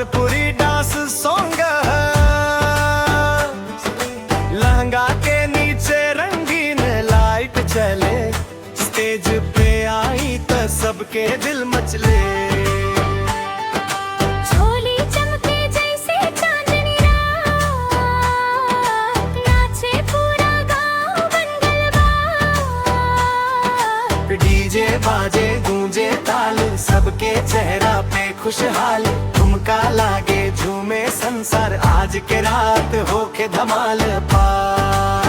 पूरी dance song लहंगा के नीचे रंगीन लाइट चले, स्टेज पे आई तो सबके दिल मचले। झोली चमके जैसे चांदनी रात, नाचे पूरा गांव मंगलवार। डीजे बाजे गूंजे ताल, सबके चेहरा पे खुशहाल, ठुमका लागे झूमे संसार, आज के रात होके धमाल पार।